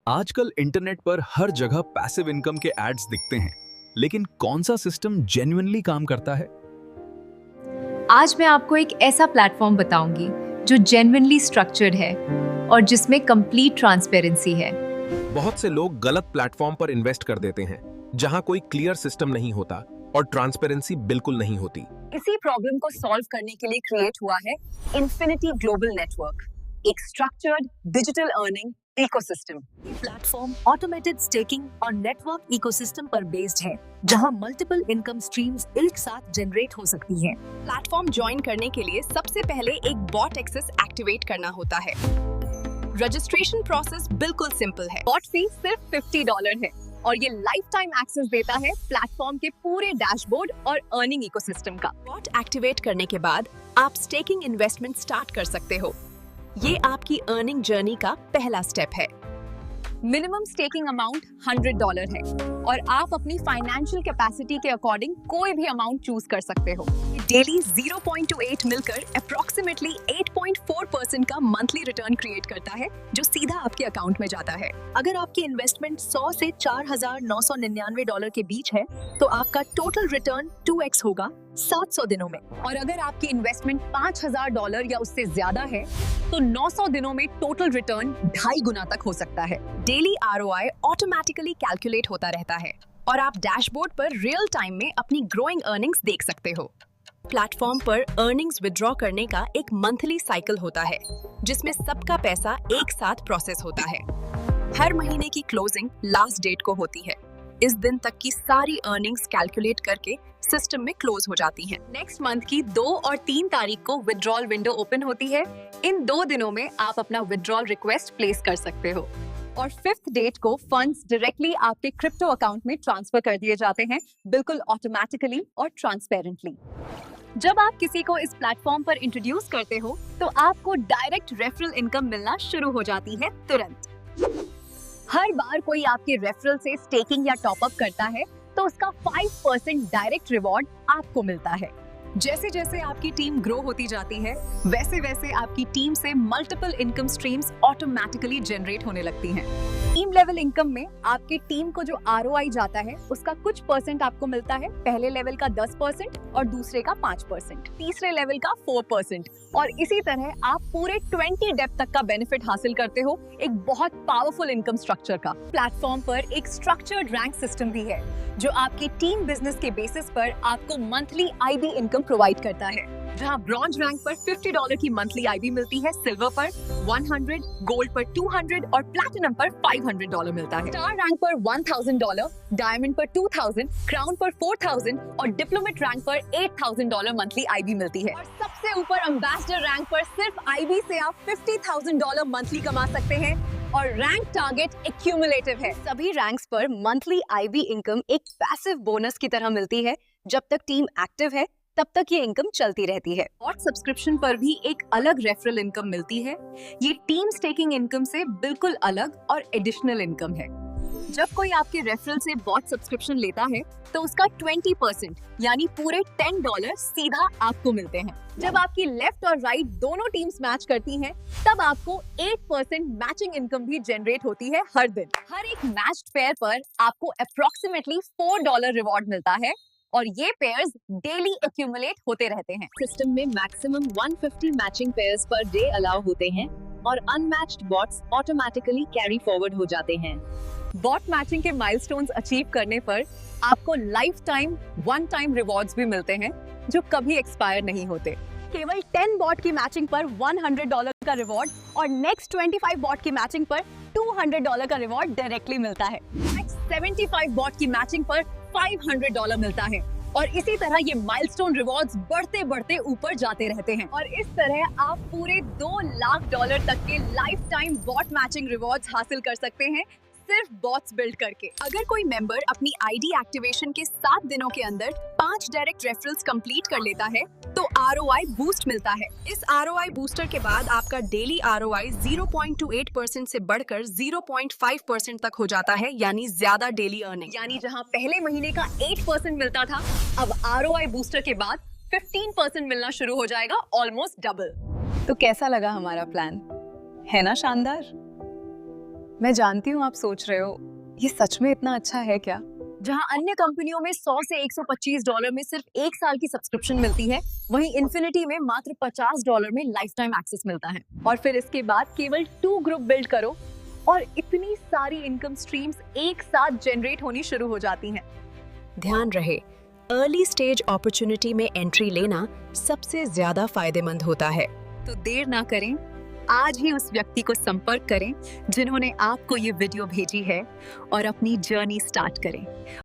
आजकल इंटरनेट पर हर जगह पैसिव इनकम के एड्स दिखते हैं, लेकिन कौन सा सिस्टम जेन्युइनली काम करता है? आज मैं आपको एक ऐसा प्लेटफॉर्म बताऊंगी जो जेन्युइनली स्ट्रक्चर्ड है और जिसमें कंप्लीट ट्रांसपेरेंसी है। बहुत से लोग गलत प्लेटफॉर्म पर इन्वेस्ट कर देते हैं, जहां कोई क्लियर सिस्टम नहीं होता और ट्रांसपेरेंसी बिल्कुल नहीं होती। इसी प्रॉब्लम को सॉल्व करने के लिए क्रिएट हुआ है इन्फिनिटी ग्लोबल नेटवर्क, एक structured digital earning ecosystem. Platform automated staking और नेटवर्क इकोसिस्टम पर बेस्ड है, जहां मल्टीपल इनकम स्ट्रीम्स एक साथ जनरेट हो सकती हैं। प्लेटफॉर्म ज्वाइन करने के लिए सबसे पहले एक बॉट एक्सेस एक्टिवेट करना होता है। रजिस्ट्रेशन प्रोसेस बिल्कुल सिंपल है। बॉट फी सिर्फ $50 है और ये लाइफ टाइम एक्सेस देता है प्लेटफॉर्म के पूरे डैशबोर्ड और अर्निंग इकोसिस्टम का। बॉट एक्टिवेट करने के बाद आप स्टेकिंग इन्वेस्टमेंट स्टार्ट कर सकते हो। ये आपकी अर्निंग जर्नी का पहला स्टेप है। मिनिमम स्टेकिंग अमाउंट $100 है और आप अपनी फाइनेंशियल कैपेसिटी के अकॉर्डिंग कोई भी अमाउंट चूज कर सकते हो। डेली 0.28 मिलकर अप्रोक्सीमेटली 8.4% का मंथली रिटर्न क्रिएट करता है, जो सीधा आपके अकाउंट में जाता है। अगर आपकी इन्वेस्टमेंट 100 से $4,999 के बीच है, तो आपका टोटल रिटर्न 2x होगा 700 दिनों में। और अगर आपकी इन्वेस्टमेंट $5,000 या उससे ज्यादा है, तो 900 दिनों में टोटल रिटर्न 2.5 गुना तक हो सकता है। डेली ROI ऑटोमेटिकली कैलकुलेट होता रहता है और आप डैशबोर्ड पर रियल टाइम में अपनी ग्रोइंग अर्निंग्स देख सकते हो। प्लेटफॉर्म पर अर्निंग्स विड्रॉ करने का एक मंथली साइकिल होता है, जिसमें सबका पैसा एक साथ प्रोसेस होता है। हर महीने की क्लोजिंग लास्ट डेट को होती है। इस दिन तक की सारी अर्निंग्स कैलकुलेट करके सिस्टम में क्लोज हो जाती हैं। नेक्स्ट मंथ की 2 और 3 तारीख को विड्रॉल विंडो ओपन होती है। इन 2 दिनों में आप अपना विड्रॉल रिक्वेस्ट प्लेस कर सकते हो और 5th डेट को फंड्स डायरेक्टली आपके क्रिप्टो अकाउंट में ट्रांसफर कर दिए जाते हैं, बिल्कुल ऑटोमेटिकली और ट्रांसपेरेंटली। जब आप किसी को इस प्लेटफॉर्म पर इंट्रोड्यूस करते हो, तो आपको डायरेक्ट रेफरल इनकम मिलना शुरू हो जाती है तुरंत। हर बार कोई आपके रेफरल से स्टेकिंग या टॉपअप करता है, तो उसका 5% डायरेक्ट रिवॉर्ड आपको मिलता है। जैसे जैसे आपकी टीम ग्रो होती जाती है, वैसे वैसे आपकी टीम से multiple income streams automatically generate होने लगती हैं। टीम लेवल इनकम में आपके टीम को जो ROI जाता है, उसका कुछ परसेंट आपको मिलता है। पहले लेवल का 10% और दूसरे का 5%, तीसरे लेवल का 4% और इसी तरह आप पूरे 20 डेप्थ तक का बेनिफिट हासिल करते हो, एक बहुत पावरफुल इनकम स्ट्रक्चर का। प्लेटफॉर्म पर एक स्ट्रक्चर्ड रैंक सिस्टम भी है, जो आपकी टीम बिजनेस के बेसिस पर आपको मंथली IB इनकम प्रोवाइड करता है। जहां ब्रॉन्ज रैंक पर $50 की मंथली IB मिलती है, सिल्वर पर 100, गोल्ड पर 200 और प्लैटिनम पर $500 मिलता है। स्टार रैंक पर $1000, डायमंड पर 2000, क्राउन पर 4000 और डिप्लोमेट रैंक पर $8000 मंथली IB मिलती है। और सबसे ऊपर एम्बेसडर रैंक पर सिर्फ IB से आप $50,000 मंथली कमा सकते हैं और रैंक टारगेट एक्यूमुलेटिव है। सभी रैंक्स पर मंथली IB इनकम एक पैसिव बोनस की तरह मिलती है। जब तक टीम एक्टिव है, तब तक ये इनकम चलती रहती है। और सब्सक्रिप्शन पर भी एक अलग रेफरल इनकम मिलती है। ये टीम स्टेकिंग इनकम से बिल्कुल अलग और एडिशनल इनकम है। जब कोई आपके रेफरल से बॉट सब्सक्रिप्शन लेता है, तो उसका 20% यानी पूरे $10 सीधा आपको मिलते हैं। जब आपकी लेफ्ट और राइट दोनों टीम्स मैच करती हैं, तब आपको 8% मैचिंग इनकम भी जनरेट होती है हर दिन। हर एक मैच्ड पेयर पर आपको अप्रोक्सीमेटली $4 रिवॉर्ड मिलता है और ये पेयर्स डेली एक्यूमुलेट होते रहते हैं। सिस्टम में maximum 150 matching pairs per day allow होते हैं और unmatched bots automatically carry forward हो जाते हैं। बॉट मैचिंग के माइलस्टोन्स अचीव करने पर आपको life time one time rewards भी मिलते हैं, जो कभी एक्सपायर नहीं होते। केवल 10 बॉट की मैचिंग पर $100 का रिवॉर्ड और नेक्स्ट 25 बॉट की मैचिंग पर $200 का रिवॉर्ड डायरेक्टली मिलता है। नेक्स्ट 75 बॉट की मैचिंग पर $500 मिलता है और इसी तरह ये माइलस्टोन रिवॉर्ड्स बढ़ते बढ़ते ऊपर जाते रहते हैं और इस तरह आप पूरे $2 लाख तक के life time bot matching rewards हासिल कर सकते हैं, सिर्फ बॉट्स बिल्ड करके। अगर कोई मेंबर अपनी ID एक्टिवेशन के 7 दिनों के अंदर 5 डायरेक्ट रेफरल्स कंप्लीट कर लेता है, तो ROI बूस्ट मिलता है। इस ROI बूस्टर के बाद आपका डेली ROI 0.28% से बढ़कर 0.5% तक हो जाता है, यानी ज्यादा डेली अर्निंग। यानी जहां पहले महीने का 8% मिलता था, अब ROI बूस्टर के बाद 15% मिलना शुरू हो जाएगा, ऑलमोस्ट डबल। तो कैसा लगा हमारा प्लान? है ना शानदार? मैं जानती हूँ आप सोच रहे हो ये सच में इतना अच्छा है क्या? जहाँ अन्य कंपनियों में 100 से $125 में सिर्फ 1 साल की सब्सक्रिप्शन मिलती है, वहीं इन्फिनिटी में मात्र $50 में लाइफ टाइम एक्सेस मिलता है। और फिर इसके बाद केवल 2 ग्रुप बिल्ड करो और इतनी सारी इनकम स्ट्रीम्स एक साथ जनरेट होनी शुरू हो जाती हैं। ध्यान रहे, अर्ली स्टेज अपॉर्चुनिटी में एंट्री लेना सबसे ज्यादा फायदेमंद होता है। तो देर ना करें, आज ही उस व्यक्ति को संपर्क करें जिन्होंने आपको ये वीडियो भेजी है और अपनी जर्नी स्टार्ट करें।